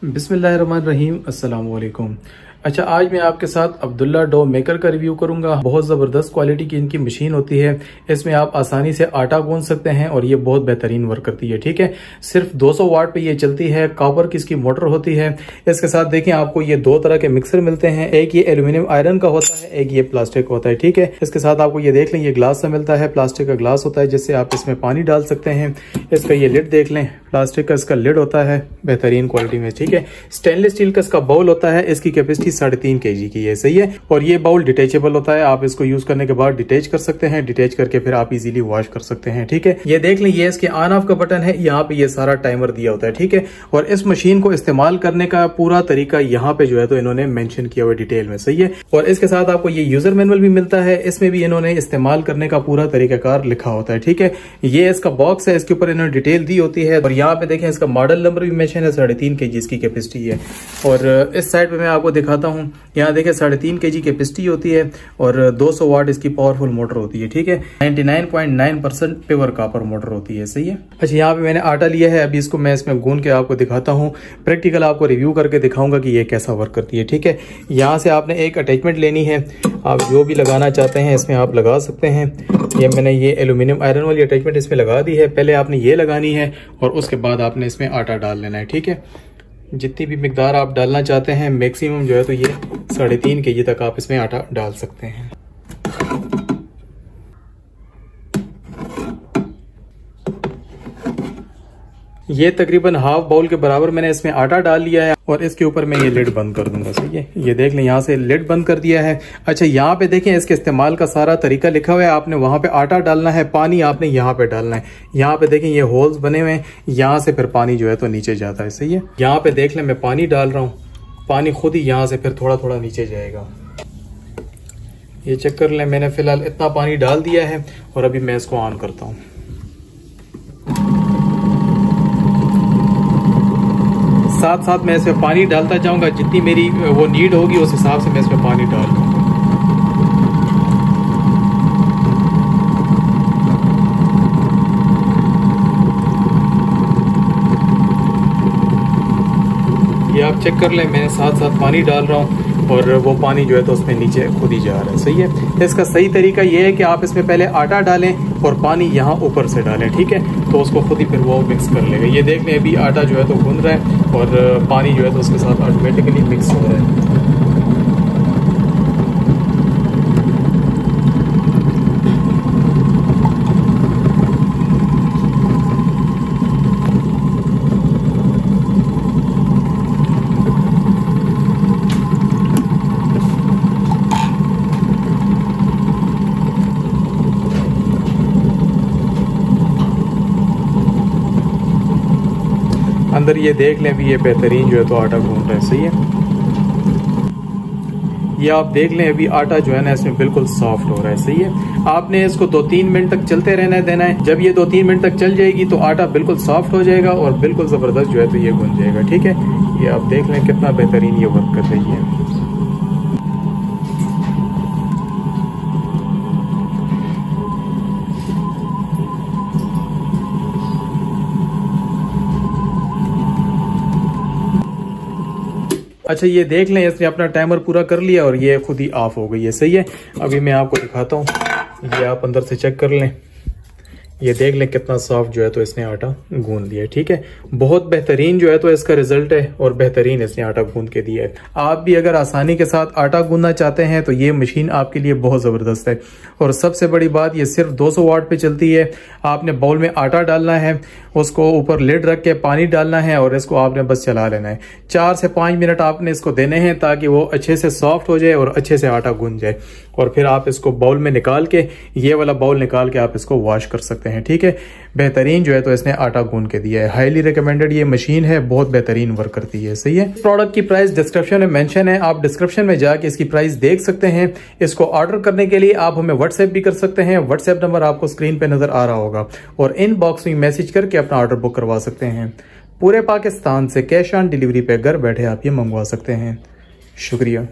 बिस्मिल्लाहिर्रहमानिर्रहीम, अस्सलाम वालेकुम। अच्छा, आज मैं आपके साथ अब्दुल्ला डो मेकर का रिव्यू करूंगा। बहुत ज़बरदस्त क्वालिटी की इनकी मशीन होती है। इसमें आप आसानी से आटा गूंथ सकते हैं और ये बहुत बेहतरीन वर्क करती है। ठीक है, सिर्फ 200 वाट पे ये चलती है। कॉपर की इसकी मोटर होती है। इसके साथ देखें, आपको ये दो तरह के मिक्सर मिलते हैं। एक ये एल्यूमिनियम आयरन का होता है, एक ये प्लास्टिक होता है। ठीक है, इसके साथ आपको ये देख लें, ये ग्लास सा मिलता है, प्लास्टिक का ग्लास होता है जिससे आप इसमें पानी डाल सकते हैं। इसका ये लिड देख लें, प्लास्टिक का इसका लिड होता है, बेहतरीन क्वालिटी में। ठीक है, स्टेनलेस स्टील का इसका बाउल होता है। इसकी कैपेसिटी 3.5 kg की है, सही है। और ये बाउल डिटेचेबल होता है, आप इसको यूज करने के बाद डिटेच कर सकते हैं। डिटेच करके फिर आप इजीली वॉश कर सकते हैं। ठीक है, ये देख लें, ये इसके ऑन ऑफ का बटन है। यहाँ पे ये सारा टाइमर दिया होता है। ठीक है, और इस मशीन को इस्तेमाल करने का पूरा तरीका यहाँ पे जो है तो इन्होंने मेंशन किया हुआ डिटेल में, सही है। और इसके साथ आपको ये यूजर मैनुअल भी मिलता है। इसमें भी इन्होंने इस्तेमाल करने का पूरा तरीकाकार लिखा होता है। ठीक है, ये इसका बॉक्स है, इसके ऊपर इन्होंने डिटेल दी होती है। और यहाँ पे देखें, इसका मॉडल नंबर भी मेंशन है, 3.5 kg इसकी कैपेसिटी है। और इस साइड पे मैं आपको दिखाता हूँ, यहाँ देखें 3.5 kg कैपेसिटी होती है और 200 वाट इसकी पावरफुल मोटर होती है। ठीक है, 99.9% प्योर कॉपर मोटर होती है, सही है। अच्छा, यहाँ पे मैंने आटा लिया है, अभी इसको मैं इसमें गूंथ के आपको दिखाता हूँ। प्रैक्टिकल आपको रिव्यू करके दिखाऊंगा कि ये कैसा वर्क करती है। ठीक है, यहाँ से आपने एक अटैचमेंट लेनी है। आप जो भी लगाना चाहते हैं इसमें आप लगा सकते हैं। ये मैंने ये एल्यूमिनियम आयरन वाली अटैचमेंट इसमें लगा दी है। पहले आपने ये लगानी है और उसके बाद आपने इसमें आटा डाल लेना है। ठीक है, जितनी भी मिकदार आप डालना चाहते हैं, मैक्सिमम जो है तो ये 3.5 kg तक आप इसमें आटा डाल सकते हैं। ये तकरीबन हाफ बाउल के बराबर मैंने इसमें आटा डाल लिया है और इसके ऊपर मैं ये लिड बंद कर दूंगा, सही है। ये देख लें, यहाँ से लिड बंद कर दिया है। अच्छा, यहाँ पे देखें, इसके इस्तेमाल का सारा तरीका लिखा हुआ है। आपने वहां पे आटा डालना है, पानी आपने यहाँ पे डालना है। यहाँ पे देखें, ये होल्स बने हुए हैं, यहाँ से फिर पानी जो है तो नीचे जाता है, सही है। यहाँ पे देख लें, मैं पानी डाल रहा हूँ, पानी खुद ही यहाँ से फिर थोड़ा थोड़ा नीचे जाएगा। ये चेक कर लें, मैंने फिलहाल इतना पानी डाल दिया है और अभी मैं इसको ऑन करता हूँ। साथ साथ मैं इसमें पानी डालता जाऊंगा, जितनी मेरी वो नीड होगी उस हिसाब से मैं इसमें पानी डाल दूंगा। ये आप चेक कर लें, मैं साथ साथ पानी डाल रहा हूँ और वो पानी जो है तो उसमें नीचे खुद ही जा रहा है, सही है। इसका सही तरीका ये है कि आप इसमें पहले आटा डालें और पानी यहाँ ऊपर से डालें। ठीक है, तो उसको खुद ही फिर वो मिक्स कर लेगा। ये देख लें, अभी आटा जो है तो गूंथ रहा है और पानी जो है तो उसके साथ ऑटोमेटिकली मिक्स हो रहा है। अंदर ये देख लें, अभी ये बेहतरीन जो है तो आटा गूंथ रहा है, सही है। ये आप देख लें, अभी आटा जो है ना इसमें बिल्कुल सॉफ्ट हो रहा है, सही है। आपने इसको 2-3 मिनट तक चलते रहना देना है। जब ये 2-3 मिनट तक चल जाएगी तो आटा बिल्कुल सॉफ्ट हो जाएगा और बिल्कुल जबरदस्त जो है तो ये गूंथ जाएगा। ठीक है, ये आप देख लें कितना बेहतरीन ये वर्क कर रही है। अच्छा, ये देख लें, इसने अपना टाइमर पूरा कर लिया और ये खुद ही ऑफ हो गई है, सही है। अभी मैं आपको दिखाता हूँ, ये आप अंदर से चेक कर लें। ये देख लें कितना सॉफ्ट जो है तो इसने आटा गूंथ दिया है। ठीक है, बहुत बेहतरीन जो है तो इसका रिजल्ट है और बेहतरीन इसने आटा गूंथ के दिया है। आप भी अगर आसानी के साथ आटा गूंथना चाहते हैं तो ये मशीन आपके लिए बहुत ज़बरदस्त है। और सबसे बड़ी बात, ये सिर्फ 200 वाट पे चलती है। आपने बाउल में आटा डालना है, उसको ऊपर लिड रख के पानी डालना है और इसको आपने बस चला लेना है। 4 से 5 मिनट आपने इसको देने हैं ताकि वो अच्छे से सॉफ्ट हो जाए और अच्छे से आटा गूंथ जाए। और फिर आप इसको बाउल में निकाल के, ये वाला बाउल निकाल के आप इसको वॉश कर सकते हैं। ठीक है, बेहतरीन जो है तो इसने आटा गूंथ के दिया है। हाईली रिकमेंडेड ये मशीन है, बहुत बेहतरीन वर्क करती है, सही है। प्रोडक्ट की प्राइस डिस्क्रिप्शन में मेंशन है, आप डिस्क्रिप्शन में जाके इसकी प्राइस देख सकते हैं। इसको ऑर्डर करने के लिए आप हमें व्हाट्सएप भी कर सकते हैं। व्हाट्सएप नंबर आपको स्क्रीन पे नजर आ रहा होगा और इनबॉक्स में मैसेज करके अपना ऑर्डर बुक करवा सकते हैं। पूरे पाकिस्तान से कैश ऑन डिलीवरी पे घर बैठे आप ये मंगवा सकते हैं। शुक्रिया।